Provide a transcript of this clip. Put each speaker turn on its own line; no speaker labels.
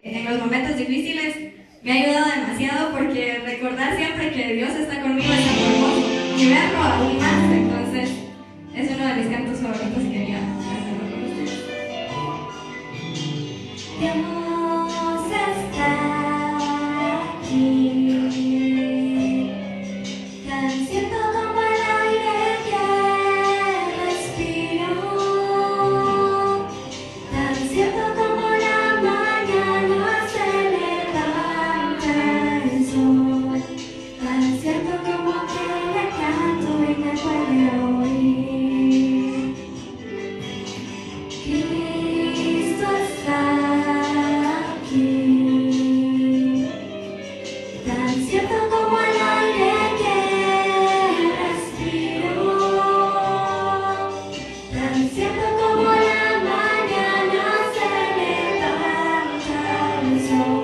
En los momentos difíciles me ha ayudado demasiado porque recordar siempre que Dios está conmigo es algo hermoso y verlo aún más. Entonces es uno de mis cantos favoritos y quería hacerlo con ustedes. Dios está aquí, tan cierto como el aire que respiro, tan cierto como la mañana se levanta el sol, tan cierto como que le canto y me puede oír. Cristo está aquí, tan cierto como el aire que respiro, tan cierto como la mañana se levanta el sol.